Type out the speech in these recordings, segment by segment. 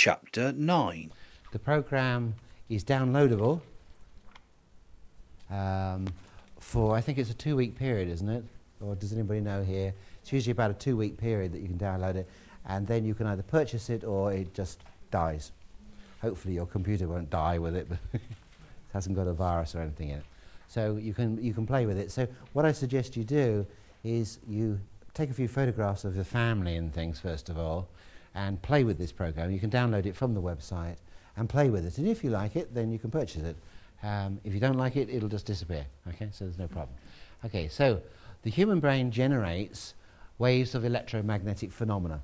Chapter 9. The program is downloadable for, I think it's a 2-week period, isn't it? Or does anybody know here? It's usually about a 2-week period that you can download it, and then you can either purchase it or it just dies. Hopefully your computer won't die with it, but it hasn't got a virus or anything in it. So you can play with it. So what I suggest you do is you take a few photographs of the family and things first of all, and play with this program. You can download it from the website and play with it. And if you like it, then you can purchase it. If you don't like it, it'll just disappear. Okay, so there's no problem. Okay, so the human brain generates waves of electromagnetic phenomena.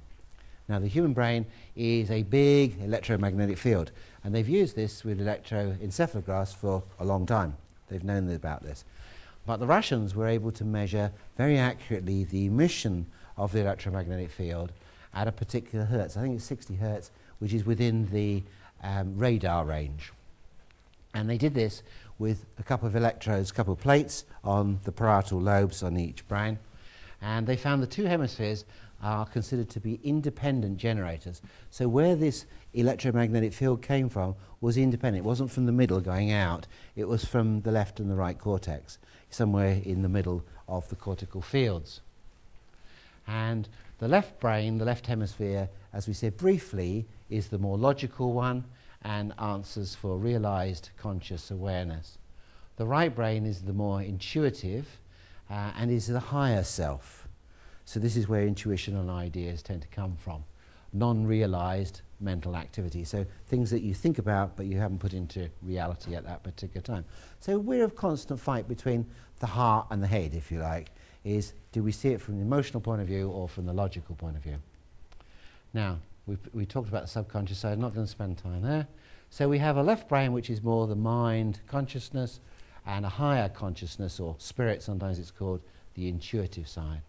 Now, the human brain is a big electromagnetic field, and they've used this with electroencephalographs for a long time. They've known about this. But the Russians were able to measure very accurately the emission of the electromagnetic field at a particular hertz. I think it's 60 hertz, which is within the radar range. And they did this with a couple of electrodes, a couple of plates on the parietal lobes on each brain. And they found the two hemispheres are considered to be independent generators. So where this electromagnetic field came from was independent. It wasn't from the middle going out. It was from the left and the right cortex, somewhere in the middle of the cortical fields. And the left brain, the left hemisphere, as we said briefly, is the more logical one and answers for realized conscious awareness. The right brain is the more intuitive and is the higher self. So this is where intuition and ideas tend to come from. Non-realized mental activity. So things that you think about but you haven't put into reality at that particular time. So we're a constant fight between the heart and the head, if you like, is do we see it from the emotional point of view or from the logical point of view? Now, we talked about the subconscious side, I'm not going to spend time there. So we have a left brain which is more the mind consciousness, and a higher consciousness, or spirit sometimes it's called, the intuitive side.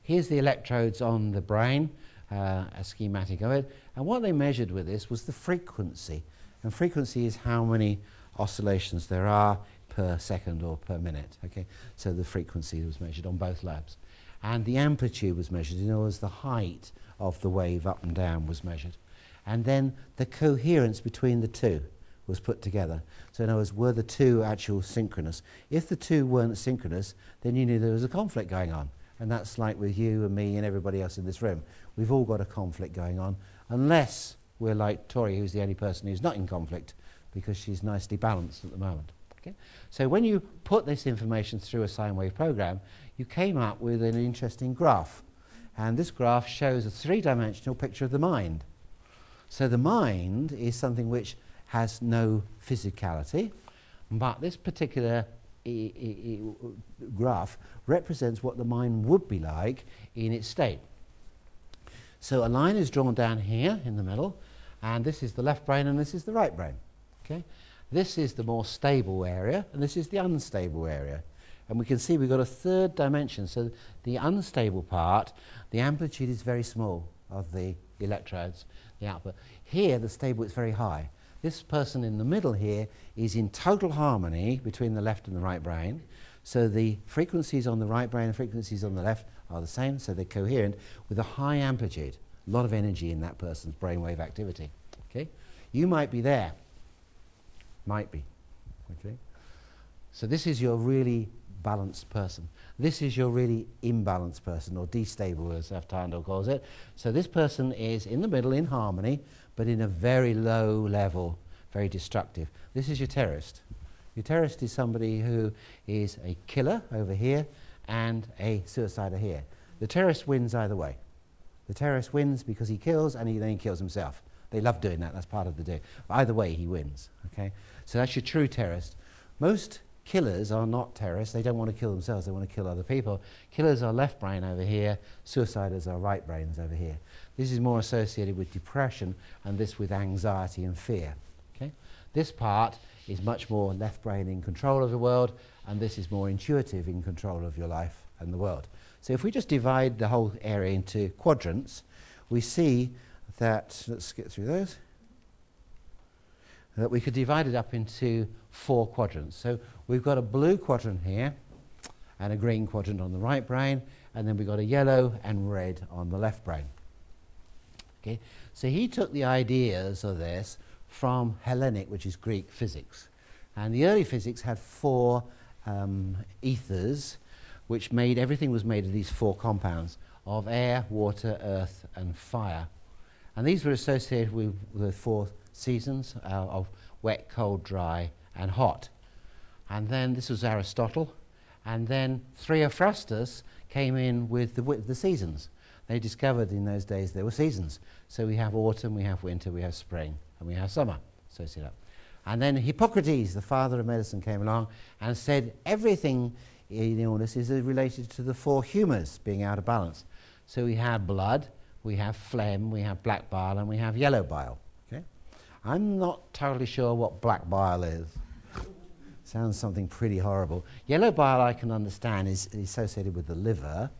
Here's the electrodes on the brain, a schematic of it, and what they measured with this was the frequency. And frequency is how many oscillations there are per second or per minute. Okay, so the frequency was measured on both lobes. And the amplitude was measured, in other words, the height of the wave up and down was measured. And then the coherence between the two was put together. So in other words, were the two actual synchronous? If the two weren't synchronous, then you knew there was a conflict going on. And that's like with you and me and everybody else in this room. We've all got a conflict going on, unless we're like Tori, who's the only person who's not in conflict, because she's nicely balanced at the moment. Okay? So when you put this information through a sine wave program, you came up with an interesting graph. And this graph shows a 3-dimensional picture of the mind. So the mind is something which has no physicality, but this particular graph represents what the mind would be like in its state. So a line is drawn down here in the middle, and this is the left brain and this is the right brain. Okay? This is the more stable area, and this is the unstable area. And we can see we've got a third dimension. So the unstable part, the amplitude is very small of the electrodes, the output. Here, the stable is very high. This person in the middle here is in total harmony between the left and the right brain. So the frequencies on the right brain and frequencies on the left are the same, so they're coherent with a high amplitude. A lot of energy in that person's brainwave activity. Okay? You might be there. Might be. Okay? So this is your really balanced person. This is your really imbalanced person, or destable as Astill calls it. So this person is in the middle in harmony, but in a very low level, very destructive. This is your terrorist. Your terrorist is somebody who is a killer over here and a suicider here. The terrorist wins either way. The terrorist wins because he kills and then he kills himself. They love doing that, that's part of the deal. Either way he wins. Okay? So that's your true terrorist. Most killers are not terrorists. They don't want to kill themselves, they want to kill other people. Killers are left brain over here, suiciders are right brains over here. This is more associated with depression, and this with anxiety and fear. Okay? This part is much more left brain in control of the world, and this is more intuitive in control of your life and the world. So if we just divide the whole area into quadrants, we see that, let's get through those, that we could divide it up into 4 quadrants. So we've got a blue quadrant here and a green quadrant on the right brain, and then we've got a yellow and red on the left brain. Okay? So he took the ideas of this from Hellenic, which is Greek physics. And the early physics had four ethers, which made, everything was made of these four compounds of air, water, earth, and fire. And these were associated with the four seasons of wet, cold, dry, and hot. And then this was Aristotle. And then Theophrastus came in with the seasons. They discovered in those days there were seasons. So we have autumn, we have winter, we have spring, and we have summer. Associated up. And then Hippocrates, the father of medicine, came along and said everything in illness is related to the four humours being out of balance. So we have blood, we have phlegm, we have black bile, and we have yellow bile. Okay? I'm not totally sure what black bile is. Sounds something pretty horrible. Yellow bile, I can understand, is associated with the liver,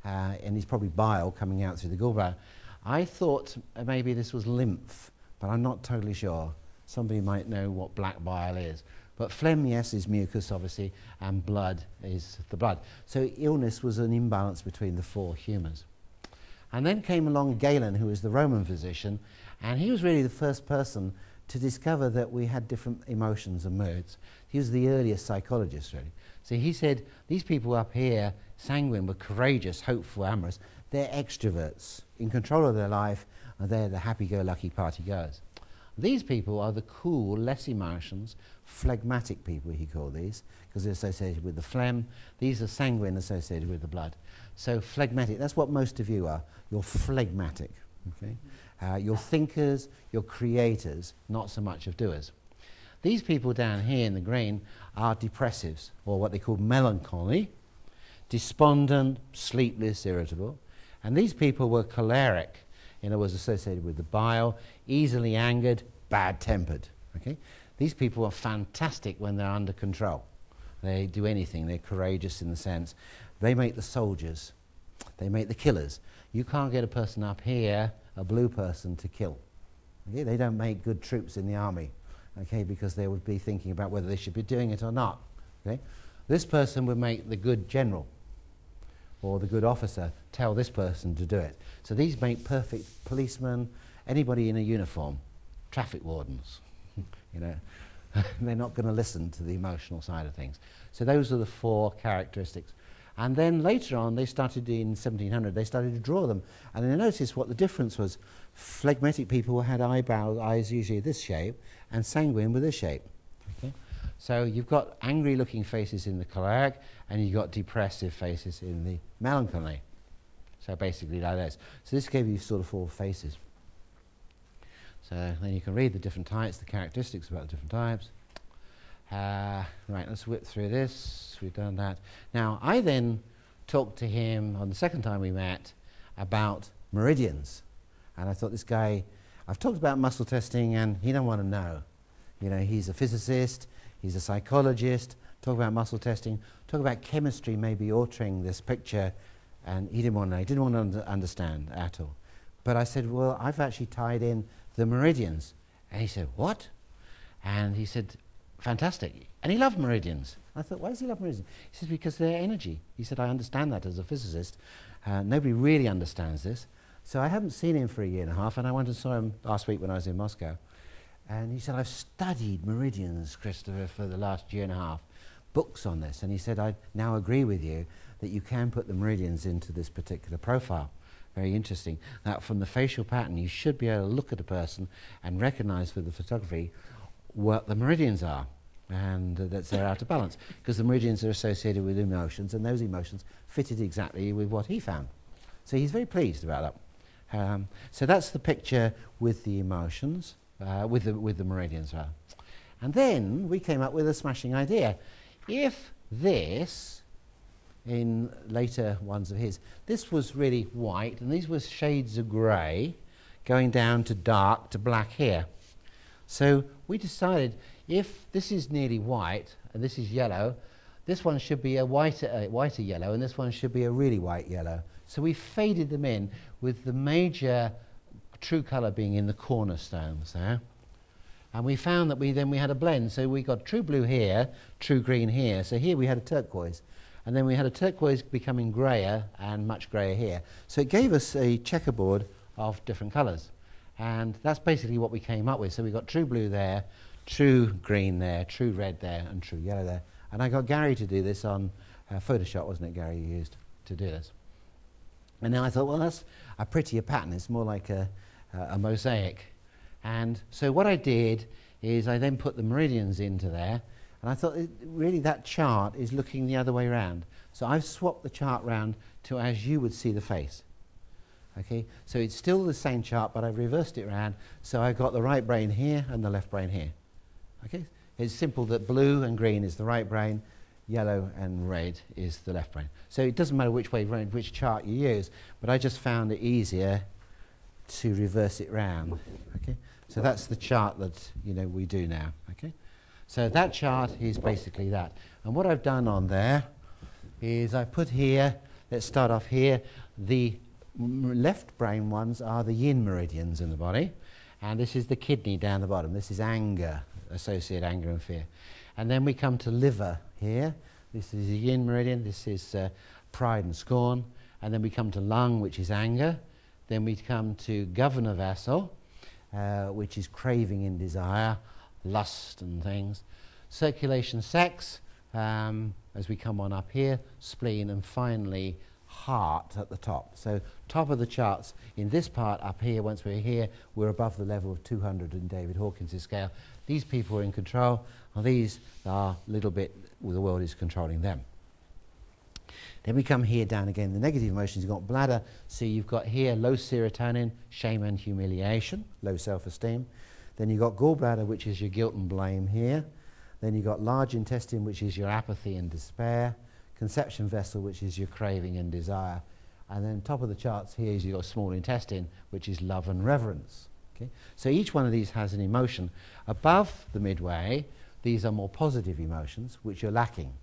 and is probably bile coming out through the gallbladder. I thought maybe this was lymph, but I'm not totally sure. Somebody might know what black bile is. But phlegm, yes, is mucus, obviously, and blood is the blood. So illness was an imbalance between the four humours. And then came along Galen, who was the Roman physician, and he was really the first person to discover that we had different emotions and moods. He was the earliest psychologist, really. So he said, these people up here, sanguine, were courageous, hopeful, amorous. They're extroverts, in control of their life, and they're the happy-go-lucky party-goers. These people are the cool, less emotions, phlegmatic people, he called these, because they're associated with the phlegm. These are sanguine, associated with the blood. So phlegmatic, that's what most of you are. You're phlegmatic. Okay? You're thinkers, you're creators, not so much of doers. These people down here in the green are depressives, or what they call melancholy, despondent, sleepless, irritable. And these people were choleric, in other words, associated with the bile, easily angered, bad-tempered. Okay? These people are fantastic when they're under control. They do anything. They're courageous in the sense. They make the soldiers. They make the killers. You can't get a person up here, a blue person, to kill. Okay? They don't make good troops in the army, okay, because they would be thinking about whether they should be doing it or not. Okay? This person would make the good general or the good officer tell this person to do it. So these make perfect policemen, anybody in a uniform, traffic wardens. You know, they're not going to listen to the emotional side of things. So those are the four characteristics. And then later on, they started in 1700, they started to draw them. And they noticed what the difference was. Phlegmatic people had eyes usually this shape, and sanguine with this shape. Okay? So you've got angry-looking faces in the choleric, and you've got depressive faces in the melancholy. So basically like this. So this gave you sort of four faces. So then you can read the different types, the characteristics about the different types. Right, let's whip through this. We've done that. Now, I then talked to him on the second time we met about meridians. And I thought, this guy, I've talked about muscle testing, and he don't want to know. You know, he's a physicist, he's a psychologist, talk about muscle testing, talk about chemistry maybe altering this picture, and he didn't want to know. He didn't want to understand at all. But I said, well, I've actually tied in the meridians. And he said, what? And he said, fantastic. And he loved meridians. I thought, why does he love meridians? He said, because they're energy. He said, I understand that as a physicist. Nobody really understands this. So I haven't seen him for a year and a half, and I went and saw him last week when I was in Moscow. And he said, I've studied meridians, Christopher, for the last year and a half, books on this. And he said, I now agree with you that you can put the meridians into this particular profile. Very interesting. Now, from the facial pattern, you should be able to look at a person and recognize with the photography what the meridians are, and that they're out of balance, because the meridians are associated with emotions, and those emotions fitted exactly with what he found. So he's very pleased about that. So that's the picture with the emotions, with the meridians. And then we came up with a smashing idea. If this, in later ones of his, this was really white, and these were shades of grey, going down to dark to black here. So we decided, if this is nearly white and this is yellow, this one should be a whiter yellow, and this one should be a really white yellow. So we faded them in with the major true colour being in the cornerstones there. And we found that we had a blend. So we got true blue here, true green here. So here we had a turquoise. And then we had a turquoise becoming greyer and much greyer here. So it gave us a checkerboard of different colours. And that's basically what we came up with. So we got true blue there, true green there, true red there, and true yellow there. And I got Gary to do this on Photoshop, wasn't it, Gary, you used to do this? And then I thought, well, that's a prettier pattern. It's more like a mosaic. And so what I did is I then put the meridians into there. And I thought, really, that chart is looking the other way around. So I've swapped the chart round to as you would see the face. Okay, so it's still the same chart, but I've reversed it around. So I've got the right brain here and the left brain here. Okay, it's simple that blue and green is the right brain, yellow and red is the left brain. So it doesn't matter which way round, which chart you use, but I just found it easier to reverse it round. Okay, so that's the chart that we do now. Okay, so that chart is basically that. And what I've done on there is I put here. Let's start off here. The left brain ones are the yin meridians in the body, and this is the kidney down the bottom. This is anger, associate anger and fear. And then we come to liver here. This is the yin meridian. This is pride and scorn. And then we come to lung, which is anger. Then we come to governor vessel, which is craving and desire, lust and things. Circulation, sex, as we come on up here, spleen, and finally heart at the top. So top of the charts in this part up here, once we're here, we're above the level of 200 in David Hawkins' scale. These people are in control, and these are a little bit, well, the world is controlling them. Then we come here down again, the negative emotions. You've got bladder, so you've got here low serotonin, shame and humiliation, low self-esteem. Then you've got gallbladder, which is your guilt and blame here. Then you've got large intestine, which is your apathy and despair. Conception vessel, which is your craving and desire. And then top of the charts here is you've got small intestine, which is love and reverence. Okay? So each one of these has an emotion. Above the midway, these are more positive emotions, which you're lacking.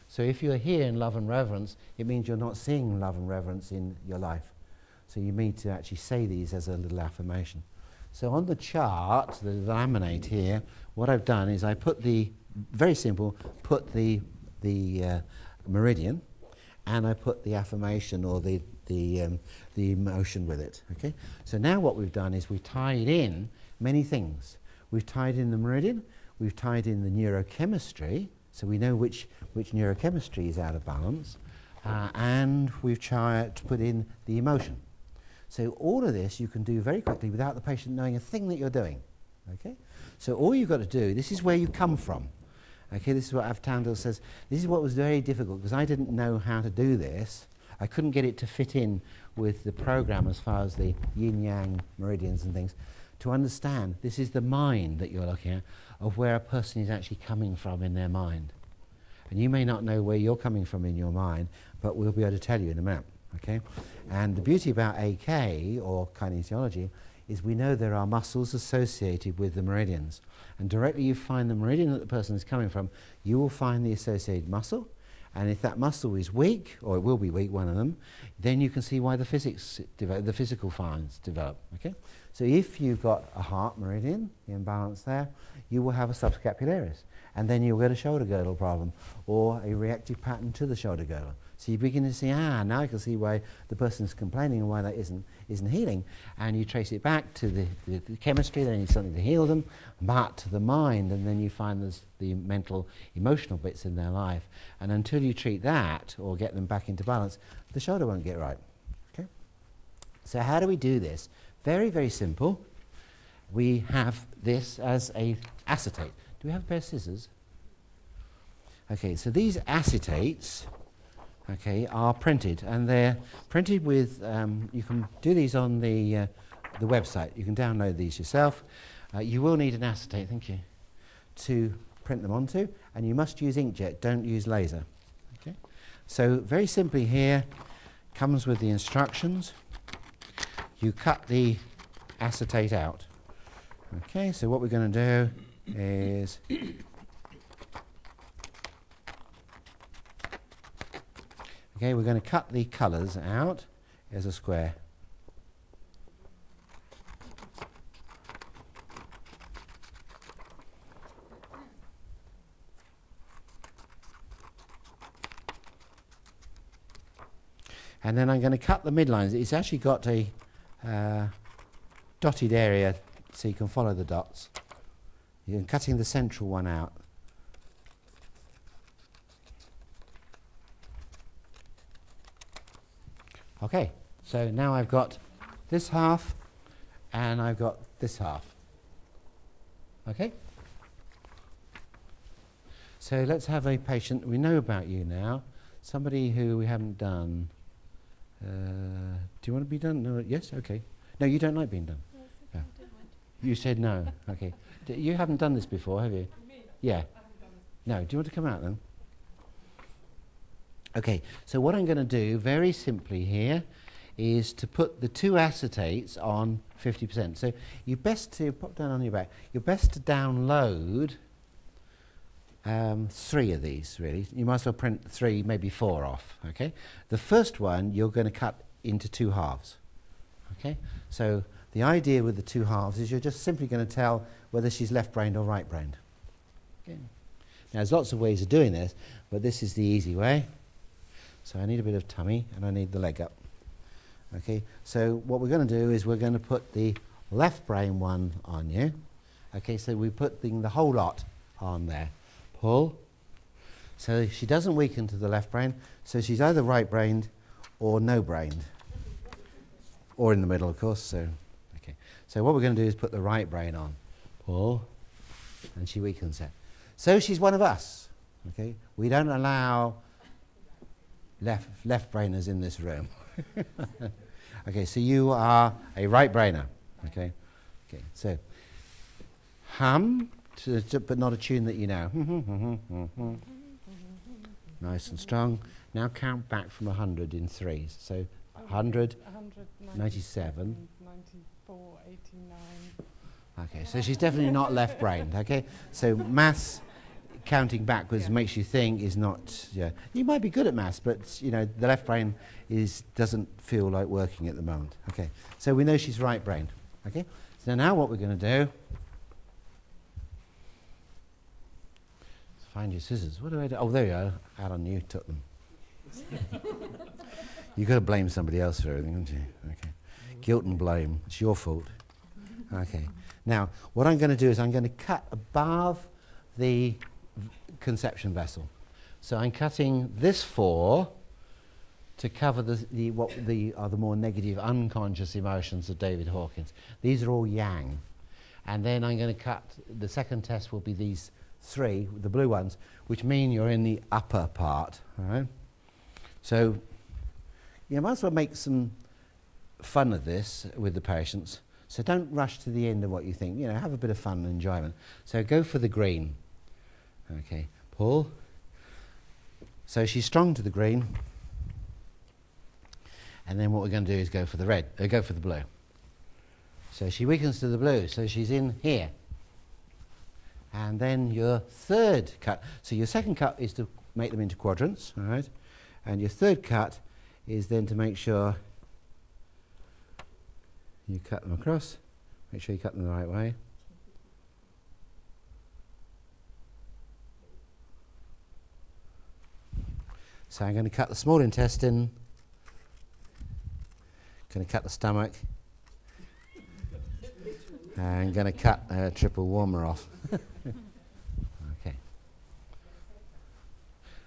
So if you're here in love and reverence, it means you're not seeing love and reverence in your life. So you need to actually say these as a little affirmation. So on the chart, the laminate here, what I've done is I put the, very simple, put the meridian, and I put the affirmation or the emotion with it. Okay. So now what we've done is we've tied in many things. We've tied in the meridian, we've tied in the neurochemistry, so we know which neurochemistry is out of balance, and we've tried to put in the emotion. So all of this you can do very quickly without the patient knowing a thing that you're doing. Okay. So all you've got to do, this is where you come from. Okay, this is what Astill says. This is what was very difficult because I didn't know how to do this. I couldn't get it to fit in with the program as far as the Yin Yang Meridians and things. To understand, this is the mind that you're looking at, of where a person is actually coming from in their mind. And you may not know where you're coming from in your mind, but we'll be able to tell you in a minute. Okay? And the beauty about AK, or kinesiology, is we know there are muscles associated with the meridians. And directly you find the meridian that the person is coming from, you will find the associated muscle. And if that muscle is weak, or it will be weak, one of them, then you can see why the physical findings develop. Okay? So if you've got a heart meridian, the imbalance there, you will have a subscapularis. And then you'll get a shoulder girdle problem, or a reactive pattern to the shoulder girdle. So you begin to see, now I can see why the person's complaining and why that isn't healing. And you trace it back to the chemistry, then you need something to heal them, but to the mind, and then you find there's the mental, emotional bits in their life. And until you treat that, or get them back into balance, the shoulder won't get right. Okay? So how do we do this? Very, very simple. We have this as a acetate. Do we have a pair of scissors? Okay, so these acetates, okay, are printed, and they're printed with, you can do these on the website. You can download these yourself. You will need an acetate, thank you, to print them onto, and you must use inkjet, don't use laser. Okay? So very simply here, comes with the instructions. You cut the acetate out. Okay, so what we're going to do is okay, we're going to cut the colours out as a square. And then I'm going to cut the midlines. It's actually got a dotted area so you can follow the dots. You're cutting the central one out. Okay, so now I've got this half and I've got this half. Okay? So let's have a patient we know about you now. Somebody who we haven't done. Do you want to be done? No, yes? Okay. No, you don't like being done. Yes, Yeah. I don't mind. You said no. Okay. You haven't done this before, have you? Me? Yeah. I haven't done it. No. Do you want to come out then? Okay. So what I'm going to do very simply here is to put the two acetates on 50%. So you best to pop down on your back. You're best to download 3 of these, really. You might as well print 3, maybe 4 off, okay? The first one you're going to cut into 2 halves, okay? So the idea with the 2 halves is you're just simply going to tell whether she's left-brained or right-brained. Okay. Now, there's lots of ways of doing this, but this is the easy way. So I need a bit of tummy, and I need the leg up. Okay, so what we're going to do is we're going to put the left brain one on you. Okay, so we're putting the whole lot on there. Pull. So she doesn't weaken to the left brain, so she's either right-brained or no-brained. Or in the middle, of course. So, okay. So what we're going to do is put the right brain on. Pull. And she weakens it. So she's one of us. Okay, we don't allow left-brainers in this room. Okay, so you are a right-brainer. Okay, okay. So hum, but not a tune that you know. Nice and strong. Now count back from 100 in 3s. So 100, 97, 94, 89. Okay, so she's definitely not left-brained. Okay, so maths. Counting backwards makes you think is not. Yeah, you might be good at maths, but you know the left brain doesn't feel like working at the moment. Okay, so we know she's right-brained. Okay, so now what we're going to do? Find your scissors. What do I do? Oh, there you are. Alan, you took them. You've got to blame somebody else for everything, haven't you? Okay, guilt and blame. It's your fault. Okay. Now what I'm going to do is I'm going to cut above the conception vessel. So I'm cutting this 4 to cover what are the more negative unconscious emotions of David Hawkins. These are all yang. And then I'm going to cut, the second test will be these 3, the blue ones, which mean you're in the upper part. All right? So you might as well make some fun of this with the patients. So don't rush to the end of what you think. You know, have a bit of fun and enjoyment. So go for the green. Okay, pull. So she's strong to the green. And then what we're going to do is go for the red, go for the blue. So she weakens to the blue, so she's in here. And then your third cut. So your second cut is to make them into quadrants, all right? And your third cut is then to make sure you cut them across. Make sure you cut them the right way. So I'm going to cut the small intestine, going to cut the stomach, and going to cut a triple warmer off. Okay.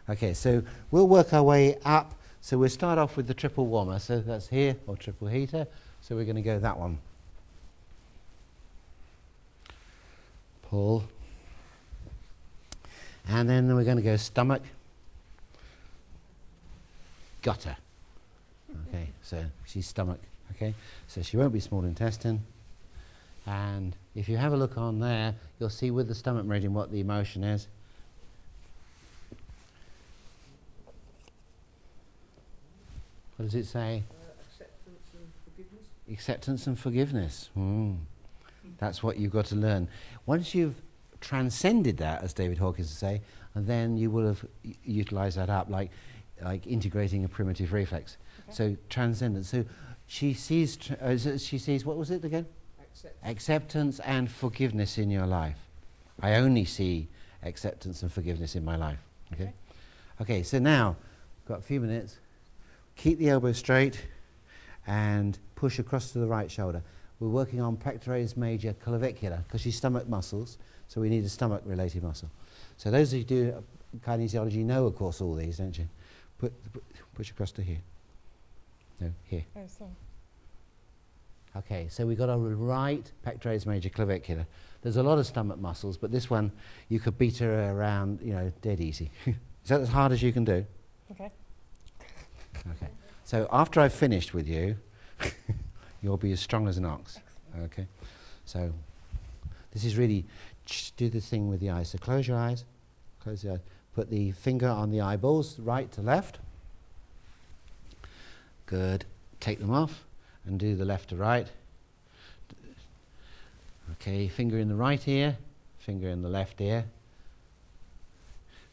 Okay, so we'll work our way up. So we'll start off with the triple warmer. So that's here, or triple heater. So we're going to go that one. Pull. And then we're going to go stomach. Got her. Okay, so she's stomach. Okay, so she won't be small intestine. And if you have a look on there, you'll see with the stomach meridian what the emotion is. What does it say? Acceptance and forgiveness. Acceptance and forgiveness. That's what you've got to learn. Once you've transcended that, as David Hawkins would say, and then you will have utilised that up like integrating a primitive reflex. Okay. So transcendence. So she sees, what was it again? Acceptance and forgiveness in your life. I only see acceptance and forgiveness in my life. Okay. Okay. So now, got a few minutes. Keep the elbow straight, and push across to the right shoulder. We're working on pectoralis major clavicular because she's stomach muscles, so we need a stomach related muscle. So those of you who do kinesiology know, of course, all these, don't you? Push across to here. No, here. Oh, so. Okay, so we've got our right pectoralis major clavicular. There's a lot of stomach muscles, but this one, you could beat her around, you know, dead easy. Is that as hard as you can do? Okay. Okay. So after I've finished with you, you'll be as strong as an ox. Okay. So this is really, do the thing with the eyes. So close your eyes. Close the eyes. Put the finger on the eyeballs, right to left. Good. Take them off and do the left to right. Okay, finger in the right ear, finger in the left ear,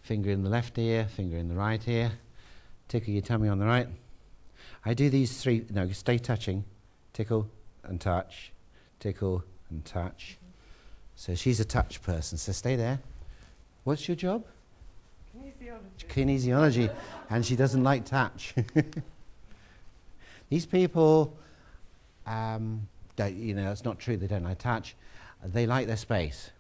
finger in the left ear, finger in the right ear. Tickle your tummy on the right. I do these three, no, stay touching. Tickle and touch, tickle and touch. So she's a touch person, so stay there. What's your job? Kinesiology. Kinesiology, and she doesn't like touch. These people, don't, you know, it's not true they don't like touch. They like their space,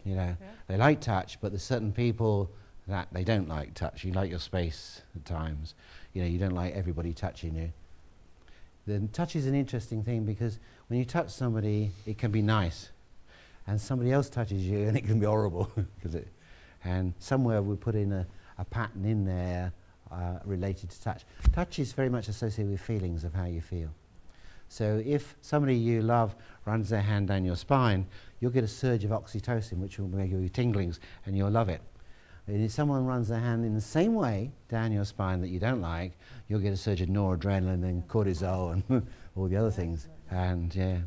you know. Yeah. They like touch, but there's certain people that they don't like touch. You like your space at times. You know, you don't like everybody touching you. Then touch is an interesting thing because when you touch somebody, it can be nice. And somebody else touches you and it can be horrible. And somewhere we put in a pattern in there related to touch. Touch is very much associated with feelings of how you feel. So if somebody you love runs their hand down your spine, you'll get a surge of oxytocin, which will make you tinglings, and you'll love it. And if someone runs their hand in the same way down your spine that you don't like, you'll get a surge of noradrenaline and cortisol and all the other things. And yeah.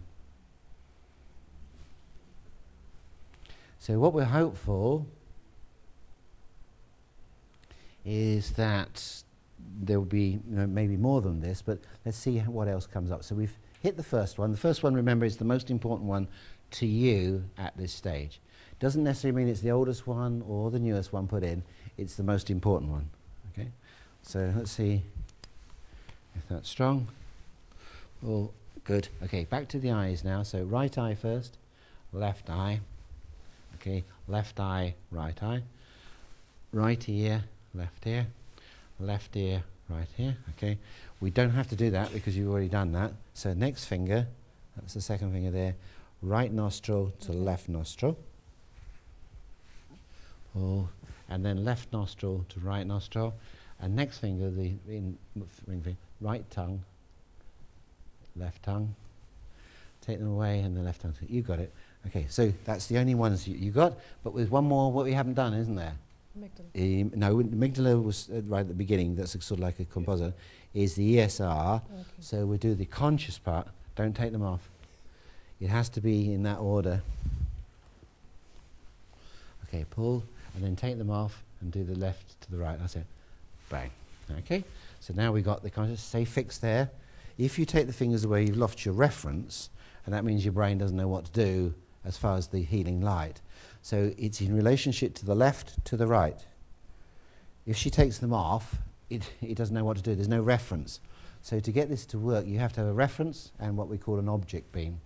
So what we're hopeful is that there will be, you know, maybe more than this, but let's see what else comes up. So we've hit the first one. The first one, remember, is the most important one to you at this stage. Doesn't necessarily mean it's the oldest one or the newest one put in. It's the most important one. Okay. So let's see if that's strong. All good. Okay, back to the eyes now. So right eye first, left eye. Okay, left eye, right eye. Right ear, left ear. Left ear, right ear. Okay. We don't have to do that because you've already done that. So next finger, that's the second finger there. Right nostril to left nostril. Oh, and then left nostril to right nostril, and next finger, the ring finger, right tongue, left tongue. Take them away, and the left tongue. You got it. Okay, so that's the only ones you got. But there's one more what we haven't done, isn't there? Amygdala. No, amygdala was right at the beginning. That's sort of like a composite. Is the ESR. Okay. So we do the conscious part. Don't take them off. It has to be in that order. Okay, pull. And then take them off and do the left to the right. That's it. Bang. Okay? So now we've got the conscious. Stay fixed there. If you take the fingers away, you've lost your reference, and that means your brain doesn't know what to do as far as the healing light. So it's in relationship to the left, to the right. If she takes them off, it doesn't know what to do. There's no reference. So to get this to work, you have to have a reference and what we call an object beam.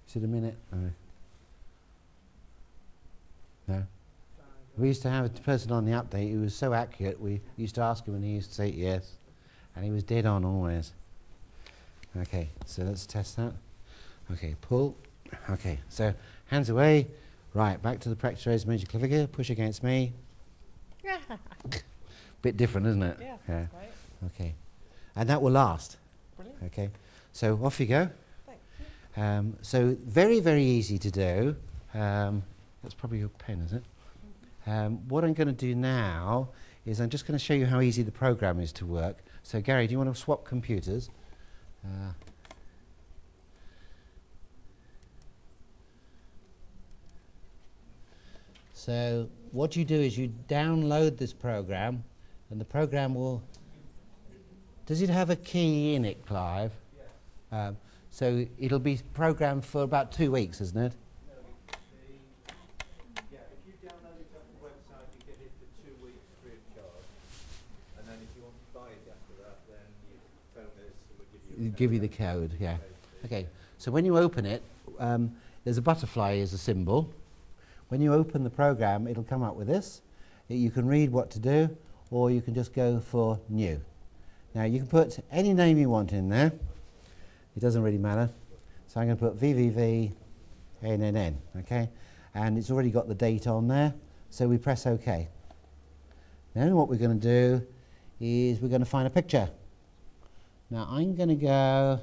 Is it a minute? No. We used to have a person on the update who was so accurate, we used to ask him and he used to say yes. And he was dead on always. Okay, so let's test that. Okay, pull. Okay, so hands away. Right, back to the pectoralis major clavicular. Push against me. Bit different, isn't it? Yeah, that's right. Okay. And that will last. Brilliant. Okay. So off you go. Thank you. So very, very easy to do. That's probably your pen, is it? What I'm going to do now is I'm just going to show you how easy the program is to work. So Gary, do you want to swap computers? So what you do is you download this program, and the program will... Does it have a key in it, Clive? Yeah. So it'll be programmed for about 2 weeks, isn't it? No, yeah, if you download it off the website, you get it for 2 weeks free of charge. And then if you want to buy it after that, then you phone us and we'll give you Give you the code, yeah. Okay, so when you open it, there's a butterfly as a symbol. When you open the program, it'll come up with this. You can read what to do, or you can just go for new. Now you can put any name you want in there. It doesn't really matter. So I'm going to put VVVNNN, okay? And it's already got the date on there, so we press OK. Then what we're going to do is we're going to find a picture. Now I'm going to go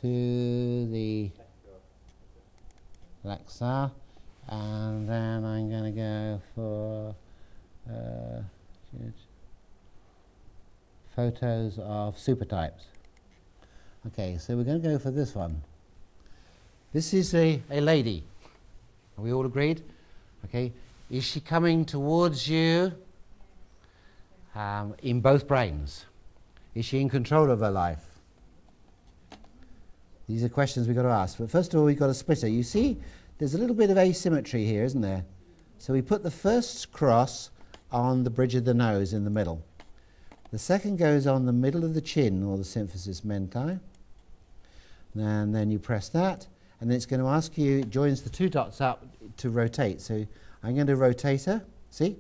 to the Alexa, and then I'm going to go for photos of supertypes. Okay, so we're going to go for this one. This is a lady. Are we all agreed? Okay. Is she coming towards you in both brains? Is she in control of her life? These are questions we've got to ask. But first of all, we've got a splitter. You see, there's a little bit of asymmetry here, isn't there? So we put the first cross on the bridge of the nose in the middle. The second goes on the middle of the chin, or the symphysis menti. And then you press that, and then it's going to ask you, it joins the two dots up to rotate. So I'm going to rotate her, see?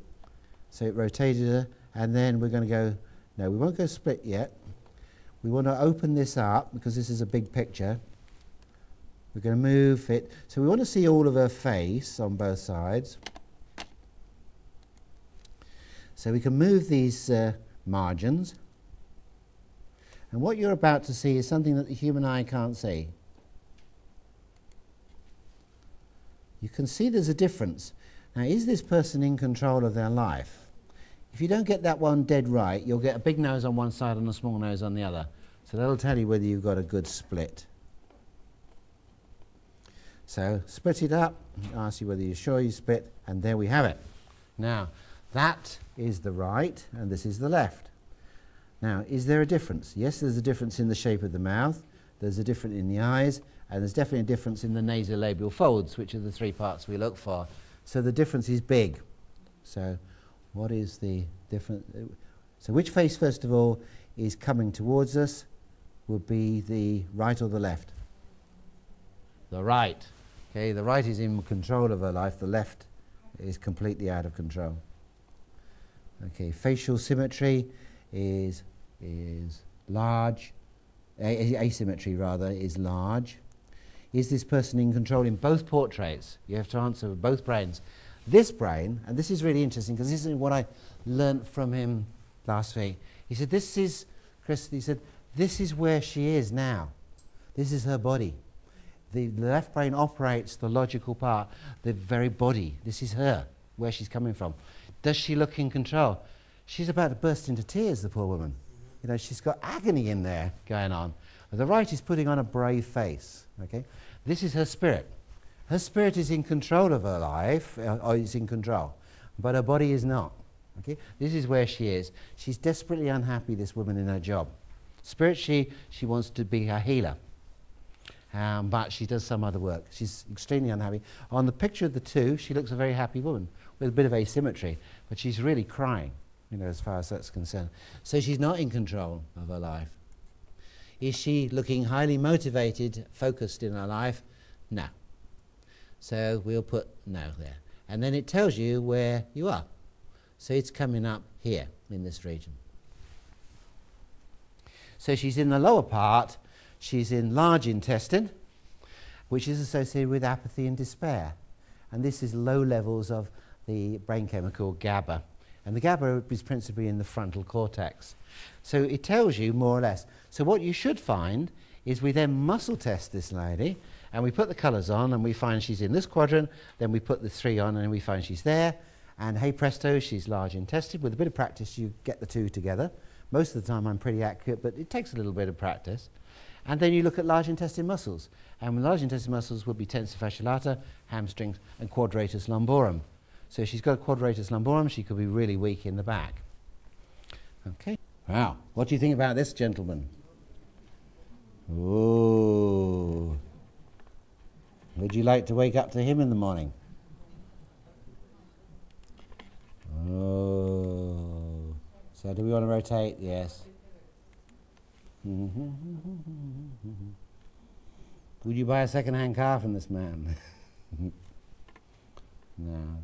So it rotated her, and then we're going to go, no, we won't go split yet. We want to open this up, because this is a big picture. We're going to move it. So we want to see all of her face on both sides. So we can move these margins. And what you're about to see is something that the human eye can't see. You can see there's a difference. Now, is this person in control of their life? If you don't get that one dead right, you'll get a big nose on one side and a small nose on the other. So that'll tell you whether you've got a good split. So split it up, ask you whether you're sure you split, and there we have it. Now, that is the right, and this is the left. Now, is there a difference? Yes, there's a difference in the shape of the mouth, there's a difference in the eyes, and there's definitely a difference in the nasolabial folds, which are the three parts we look for. So the difference is big. So what is the difference? So which face, first of all, is coming towards us? Would be the right or the left? The right. Okay, the right is in control of her life, the left is completely out of control. Okay, facial symmetry is large, asymmetry rather, is large. Is this person in control in both portraits? You have to answer both brains. This brain, and this is really interesting because this is what I learnt from him last week. He said, this is, Chris, he said, this is where she is now. This is her body. The left brain operates the logical part, the very body. This is her, where she's coming from. Does she look in control? She's about to burst into tears, the poor woman. You know, she's got agony in there going on. The right is putting on a brave face. Okay, this is her spirit. Her spirit is in control of her life, or is in control, but her body is not. Okay, this is where she is. She's desperately unhappy, this woman, in her job. Spirit, she wants to be a healer, but she does some other work. She's extremely unhappy. On the picture of the two, she looks a very happy woman with a bit of asymmetry, but she's really crying, you know, as far as that's concerned. So she's not in control of her life. Is she looking highly motivated, focused in her life? No. So we'll put no there. And then it tells you where you are. So it's coming up here in this region. So she's in the lower part. She's in large intestine, which is associated with apathy and despair. And this is low levels of the brain chemical GABA. And the GABA is principally in the frontal cortex. So it tells you more or less. So what you should find is we then muscle test this lady, and we put the colours on, and we find she's in this quadrant, then we put the 3 on, and we find she's there, and hey presto, she's large intestine. With a bit of practice, you get the two together. Most of the time I'm pretty accurate, but it takes a little bit of practice. And then you look at large intestine muscles. And large intestine muscles would be tensor fasciae lata, hamstrings, and quadratus lumborum. So if she's got quadratus lumborum, she could be really weak in the back. Okay. Wow. What do you think about this gentleman? Ooh. Would you like to wake up to him in the morning? Oh. So do we want to rotate? Yes. Would you buy a second-hand car from this man? No.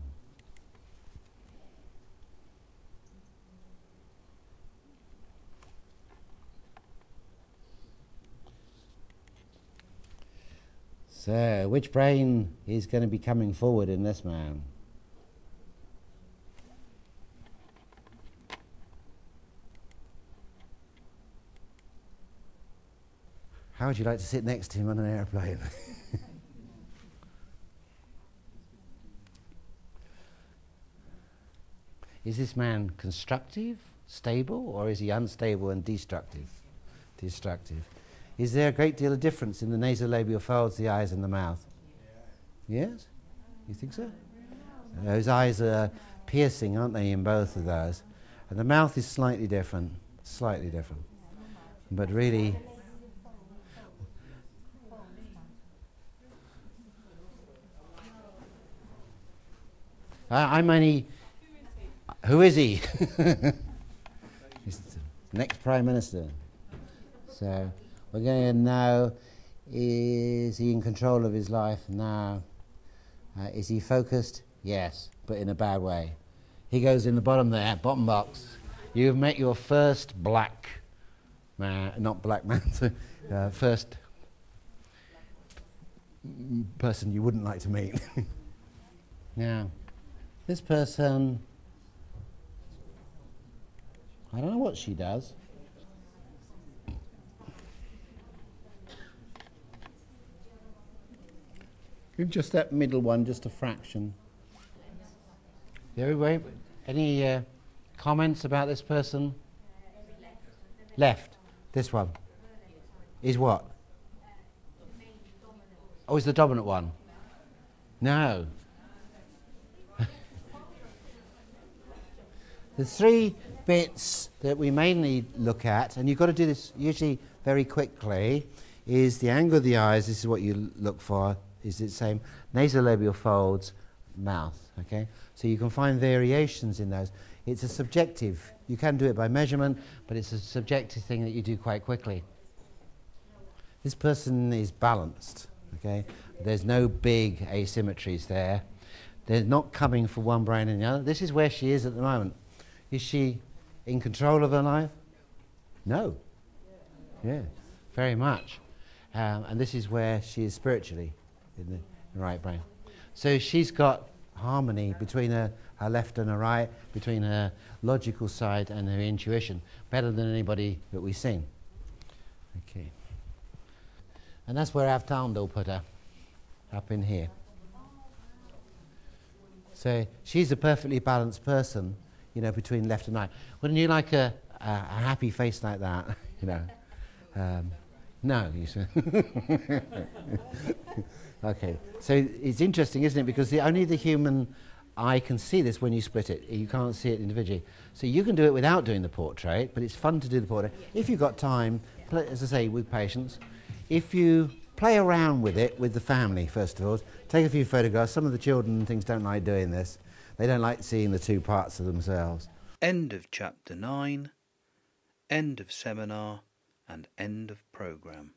So, which brain is going to be coming forward in this man? How would you like to sit next to him on an airplane? Is this man constructive, stable, or is he unstable and destructive? Destructive. Is there a great deal of difference in the nasolabial folds, the eyes and the mouth? Yes? You think so? Those eyes are piercing, aren't they, in both of those? And the mouth is slightly different. Slightly different. But really... I'm only... Who is he? He's the next Prime Minister. So we're going to know, is he in control of his life? No. Is he focused? Yes, but in a bad way. He goes in the bottom there, bottom box. You've met your first black man, not black man, first person you wouldn't like to meet. Now, this person, I don't know what she does. Just that middle one, just a fraction. Anyway, any comments about this person? Left. This one. Is what? Oh, is the dominant one? No. The three bits that we mainly look at, and you've got to do this usually very quickly, is the angle of the eyes. This is what you look for. Is it the same? Nasolabial folds, mouth. Okay, so you can find variations in those. It's a subjective. You can do it by measurement, but it's a subjective thing that you do quite quickly. This person is balanced. Okay, there's no big asymmetries there. They're not coming from one brain and the other. This is where she is at the moment. Is she in control of her life? No. Yeah, very much. And this is where she is spiritually in the right brain. So she's got harmony between her left and her right, between her logical side and her intuition, better than anybody that we've seen. Okay. And that's where Avtandal put her, up in here. So she's a perfectly balanced person, you know, between left and right. Wouldn't you like a happy face like that? You know, no, you say. Okay, so it's interesting, isn't it? Because only the human eye can see this when you split it. You can't see it individually. So you can do it without doing the portrait, but it's fun to do the portrait. If you've got time, as I say, with patience, if you play around with it with the family, first of all, take a few photographs. Some of the children and things don't like doing this. They don't like seeing the two parts of themselves. End of chapter 9, end of seminar, and end of programme.